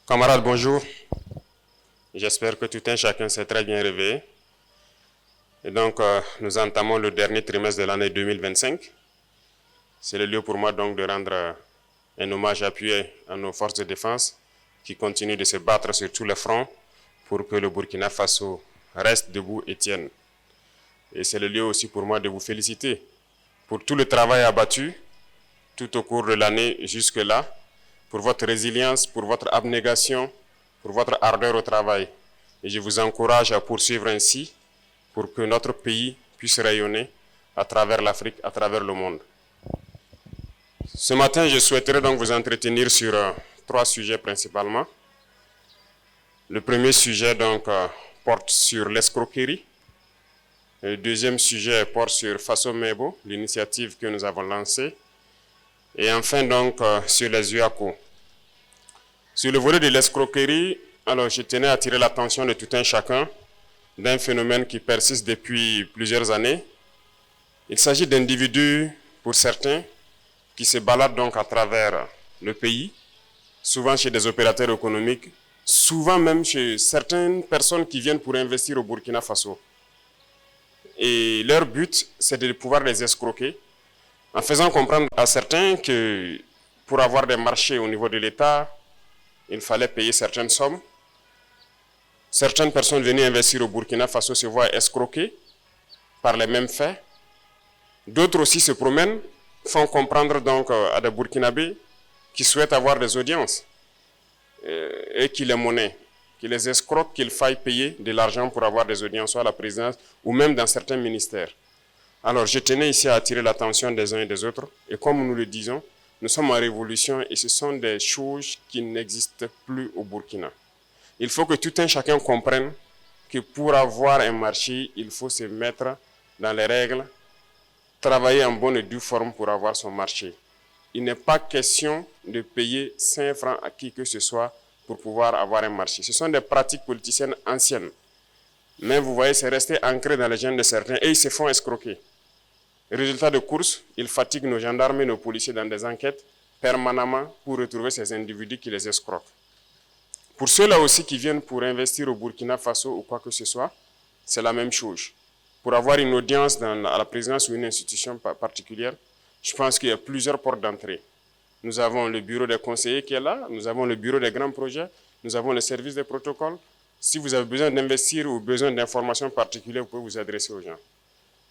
Camarades, bonjour. J'espère que tout un chacun s'est très bien réveillé. Et donc, nous entamons le dernier trimestre de l'année 2025. C'est le lieu pour moi donc de rendre un hommage appuyé à nos forces de défense qui continuent de se battre sur tous les fronts pour que le Burkina Faso reste debout et tienne. Et c'est le lieu aussi pour moi de vous féliciter pour tout le travail abattu tout au cours de l'année jusque-là, pour votre résilience, pour votre abnégation, pour votre ardeur au travail. Et je vous encourage à poursuivre ainsi pour que notre pays puisse rayonner à travers l'Afrique, à travers le monde. Ce matin, je souhaiterais donc vous entretenir sur trois sujets principalement. Le premier sujet donc porte sur l'escroquerie. Le deuxième sujet porte sur Faso Mebo, l'initiative que nous avons lancée. Et enfin donc sur les UACO. Sur le volet de l'escroquerie, alors je tenais à attirer l'attention de tout un chacun d'un phénomène qui persiste depuis plusieurs années. Il s'agit d'individus, pour certains, qui se baladent donc à travers le pays, souvent chez des opérateurs économiques, souvent même chez certaines personnes qui viennent pour investir au Burkina Faso. Et leur but, c'est de pouvoir les escroquer, en faisant comprendre à certains que pour avoir des marchés au niveau de l'État, il fallait payer certaines sommes. Certaines personnes venues investir au Burkina Faso se voient escroquées par les mêmes faits. D'autres aussi se promènent, font comprendre donc à des Burkinabés qui souhaitent avoir des audiences et qui les monnaient, qui les escroquent, qu'il faille payer de l'argent pour avoir des audiences, soit à la présidence ou même dans certains ministères. Alors je tenais ici à attirer l'attention des uns et des autres. Et comme nous le disons, nous sommes en révolution et ce sont des choses qui n'existent plus au Burkina. Il faut que tout un chacun comprenne que pour avoir un marché, il faut se mettre dans les règles, travailler en bonne et due forme pour avoir son marché. Il n'est pas question de payer 5 francs à qui que ce soit pour pouvoir avoir un marché. Ce sont des pratiques politiciennes anciennes. Mais vous voyez, c'est resté ancré dans les gènes de certains et ils se font escroquer. Résultat de course, ils fatiguent nos gendarmes et nos policiers dans des enquêtes permanemment pour retrouver ces individus qui les escroquent. Pour ceux-là aussi qui viennent pour investir au Burkina Faso ou quoi que ce soit, c'est la même chose. Pour avoir une audience à la présidence ou une institution particulière, je pense qu'il y a plusieurs portes d'entrée. Nous avons le bureau des conseillers qui est là, nous avons le bureau des grands projets, nous avons le service des protocoles. Si vous avez besoin d'investir ou besoin d'informations particulières, vous pouvez vous adresser aux gens.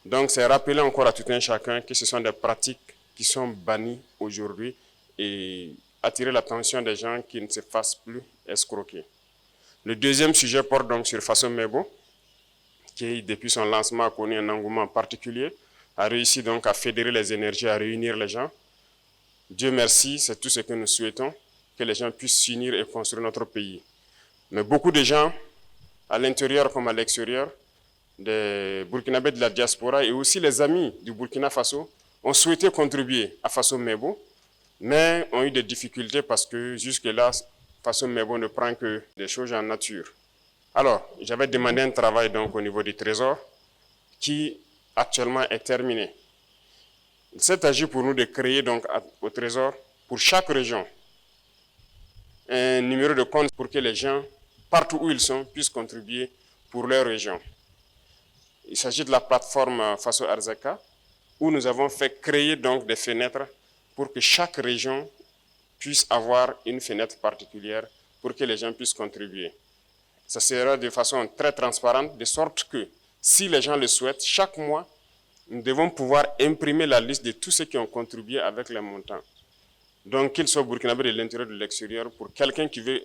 Donc, c'est rappeler encore à tout un chacun que ce sont des pratiques qui sont bannies aujourd'hui et attirer l'attention des gens qui ne se fassent plus escroquer. Le deuxième sujet porte donc sur Faso Mebo, qui, depuis son lancement, a connu un engouement particulier, a réussi donc à fédérer les énergies, à réunir les gens. Dieu merci, c'est tout ce que nous souhaitons, que les gens puissent s'unir et construire notre pays. Mais beaucoup de gens, à l'intérieur comme à l'extérieur, des Burkinabés de la diaspora et aussi les amis du Burkina Faso ont souhaité contribuer à Faso Mebo, mais ont eu des difficultés parce que jusque-là, Faso Mebo ne prend que des choses en nature. Alors, j'avais demandé un travail donc au niveau du Trésor qui actuellement est terminé. Il s'est agi pour nous de créer donc au Trésor, pour chaque région, un numéro de compte pour que les gens, partout où ils sont, puissent contribuer pour leur région. Il s'agit de la plateforme Faso Arzaka, où nous avons fait créer donc des fenêtres pour que chaque région puisse avoir une fenêtre particulière pour que les gens puissent contribuer. Ça sera de façon très transparente, de sorte que si les gens le souhaitent, chaque mois, nous devons pouvoir imprimer la liste de tous ceux qui ont contribué avec les montants. Donc, qu'ils soient burkinabés de l'intérieur ou de l'extérieur, pour quelqu'un qui veut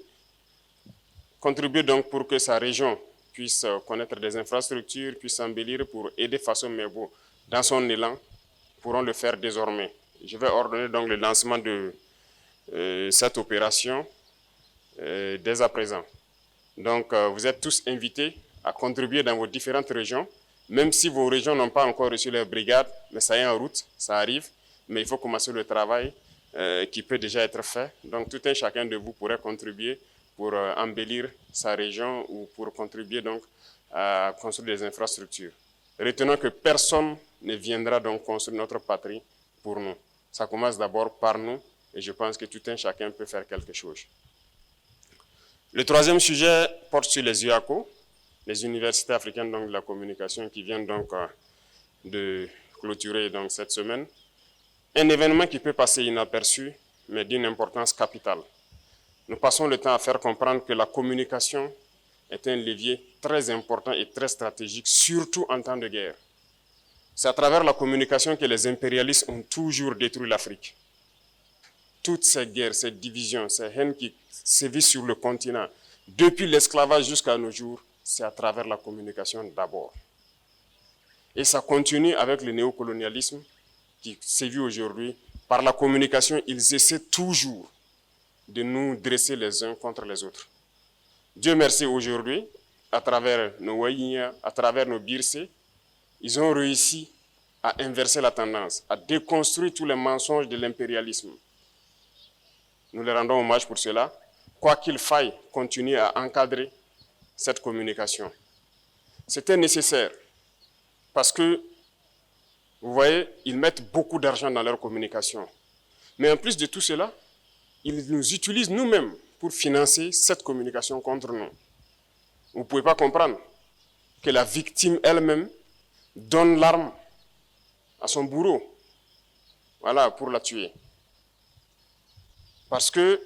contribuer donc pour que sa région puisse connaître des infrastructures, puisse embellir pour aider Faso Mebo dans son élan, pourront le faire désormais. Je vais ordonner donc le lancement de cette opération dès à présent. Donc, vous êtes tous invités à contribuer dans vos différentes régions, même si vos régions n'ont pas encore reçu leur brigade, mais ça est en route, ça arrive, mais il faut commencer le travail qui peut déjà être fait. Donc, tout un chacun de vous pourrait contribuer pour embellir sa région ou pour contribuer donc à construire des infrastructures. Retenons que personne ne viendra donc construire notre patrie pour nous. Ça commence d'abord par nous et je pense que tout un chacun peut faire quelque chose. Le troisième sujet porte sur les UACO, les universités africaines donc, de la communication qui viennent donc de clôturer donc, cette semaine. Un événement qui peut passer inaperçu, mais d'une importance capitale. Nous passons le temps à faire comprendre que la communication est un levier très important et très stratégique, surtout en temps de guerre. C'est à travers la communication que les impérialistes ont toujours détruit l'Afrique. Toutes ces guerres, ces divisions, ces haines qui sévissent sur le continent, depuis l'esclavage jusqu'à nos jours, c'est à travers la communication d'abord. Et ça continue avec le néocolonialisme qui sévit aujourd'hui. Par la communication, ils essaient toujours de nous dresser les uns contre les autres. Dieu merci aujourd'hui, à travers nos Waïnia, à travers nos Birsé, ils ont réussi à inverser la tendance, à déconstruire tous les mensonges de l'impérialisme. Nous les rendons hommage pour cela, quoi qu'il faille continuer à encadrer cette communication. C'était nécessaire parce que, vous voyez, ils mettent beaucoup d'argent dans leur communication. Mais en plus de tout cela, ils nous utilisent nous-mêmes pour financer cette communication contre nous. Vous ne pouvez pas comprendre que la victime elle-même donne l'arme à son bourreau, voilà, pour la tuer. Parce que,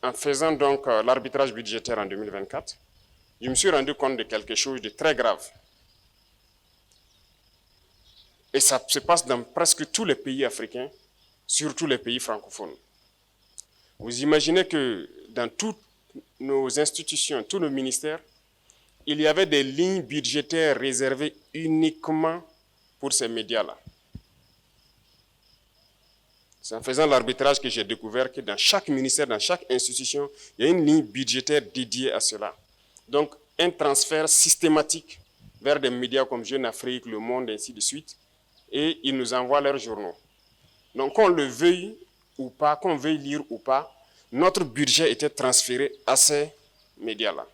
en faisant donc l'arbitrage budgétaire en 2024, je me suis rendu compte de quelque chose de très grave. Et ça se passe dans presque tous les pays africains, surtout les pays francophones. Vous imaginez que dans toutes nos institutions, tous nos ministères, il y avait des lignes budgétaires réservées uniquement pour ces médias-là. C'est en faisant l'arbitrage que j'ai découvert que dans chaque ministère, dans chaque institution, il y a une ligne budgétaire dédiée à cela. Donc, un transfert systématique vers des médias comme Jeune Afrique, Le Monde, ainsi de suite, et ils nous envoient leurs journaux. Donc, qu'on le veuille ou pas, qu'on veuille lire ou pas, notre budget était transféré à ces médias-là.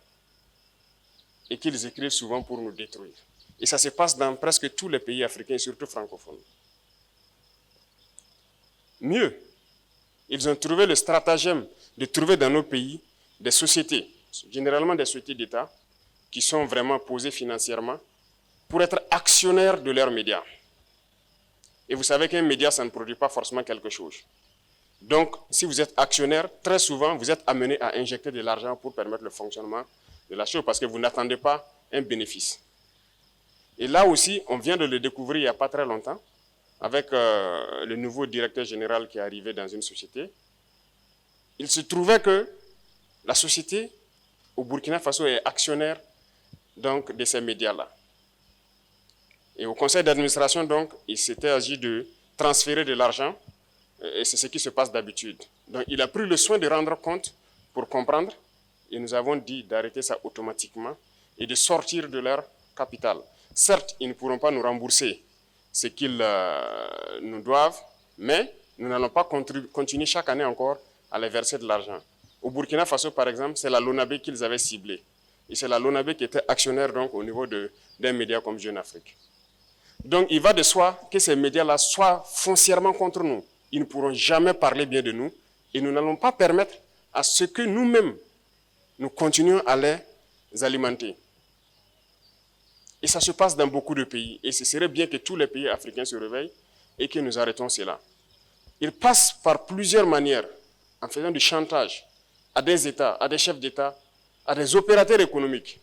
Et qu'ils écrivent souvent pour nous détruire. Et ça se passe dans presque tous les pays africains, surtout francophones. Mieux, ils ont trouvé le stratagème de trouver dans nos pays des sociétés, généralement des sociétés d'État, qui sont vraiment posées financièrement pour être actionnaires de leurs médias. Et vous savez qu'un média, ça ne produit pas forcément quelque chose. Donc, si vous êtes actionnaire, très souvent, vous êtes amené à injecter de l'argent pour permettre le fonctionnement de la chose, parce que vous n'attendez pas un bénéfice. Et là aussi, on vient de le découvrir il n'y a pas très longtemps, avec le nouveau directeur général qui est arrivé dans une société. Il se trouvait que la société au Burkina Faso est actionnaire donc, de ces médias-là. Et au conseil d'administration, donc, il s'était agi de transférer de l'argent, et c'est ce qui se passe d'habitude. Donc, il a pris le soin de rendre compte pour comprendre, et nous avons dit d'arrêter ça automatiquement et de sortir de leur capital. Certes, ils ne pourront pas nous rembourser ce qu'ils nous doivent, mais nous n'allons pas continuer chaque année encore à les verser de l'argent. Au Burkina Faso, par exemple, c'est la LONABé qu'ils avaient ciblée. Et c'est la LONABé qui était actionnaire donc, au niveau d'un média comme Jeune Afrique. Donc, il va de soi que ces médias-là soient foncièrement contre nous. Ils ne pourront jamais parler bien de nous et nous n'allons pas permettre à ce que nous-mêmes, nous continuions à les alimenter. Et ça se passe dans beaucoup de pays. Et ce serait bien que tous les pays africains se réveillent et que nous arrêtons cela. Ils passent par plusieurs manières, en faisant du chantage à des États, à des chefs d'État, à des opérateurs économiques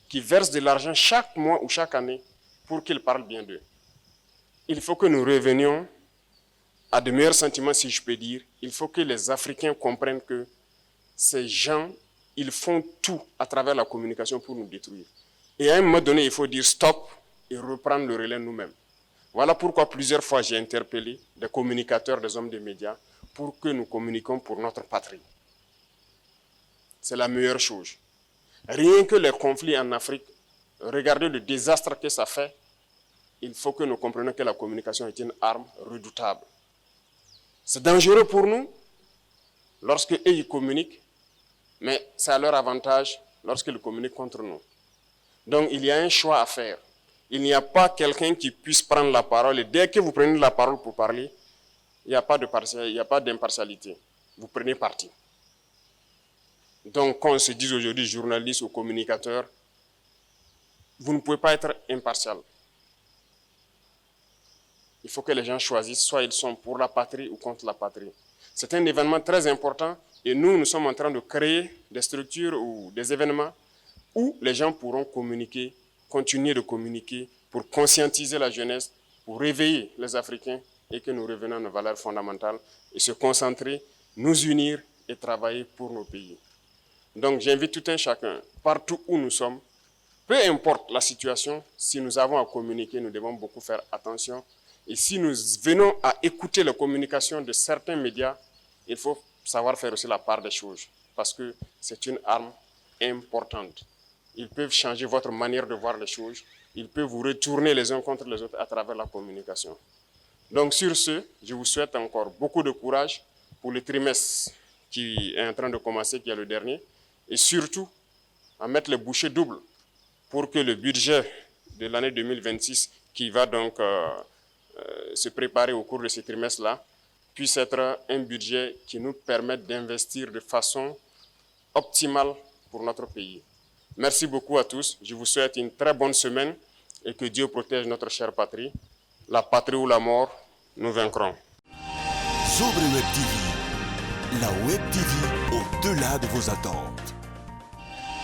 qui versent de l'argent chaque mois ou chaque année pour qu'ils parlent bien d'eux. Il faut que nous revenions à de meilleurs sentiments, si je peux dire. Il faut que les Africains comprennent que ces gens, ils font tout à travers la communication pour nous détruire. Et à un moment donné, il faut dire stop et reprendre le relais nous-mêmes. Voilà pourquoi plusieurs fois j'ai interpellé des communicateurs, des hommes des médias, pour que nous communiquions pour notre patrie. C'est la meilleure chose. Rien que les conflits en Afrique, regardez le désastre que ça fait, il faut que nous comprenions que la communication est une arme redoutable. C'est dangereux pour nous lorsque eux ils communiquent, mais c'est à leur avantage lorsqu'ils communiquent contre nous. Donc il y a un choix à faire. Il n'y a pas quelqu'un qui puisse prendre la parole et dès que vous prenez la parole pour parler, il n'y a pas d'impartialité. Vous prenez parti. Donc, quand on se dit aujourd'hui journaliste ou communicateur, vous ne pouvez pas être impartial. Il faut que les gens choisissent, soit ils sont pour la patrie ou contre la patrie. C'est un événement très important et nous sommes en train de créer des structures ou des événements où les gens pourront communiquer, continuer de communiquer pour conscientiser la jeunesse, pour réveiller les Africains et que nous revenons à nos valeurs fondamentales et se concentrer, nous unir et travailler pour nos pays. Donc j'invite tout un chacun, partout où nous sommes, peu importe la situation, si nous avons à communiquer, nous devons beaucoup faire attention. Et si nous venons à écouter la communication de certains médias, il faut savoir faire aussi la part des choses, parce que c'est une arme importante. Ils peuvent changer votre manière de voir les choses, ils peuvent vous retourner les uns contre les autres à travers la communication. Donc sur ce, je vous souhaite encore beaucoup de courage pour le trimestre qui est en train de commencer, qui est le dernier, et surtout à mettre les bouchées doubles pour que le budget de l'année 2026, qui va donc se préparer au cours de ce trimestre-là, puisse être un budget qui nous permette d'investir de façon optimale pour notre pays. Merci beaucoup à tous. Je vous souhaite une très bonne semaine et que Dieu protège notre chère patrie. La patrie ou la mort, nous vaincrons. Sobre Web TV, la Web TV au-delà de vos attentes.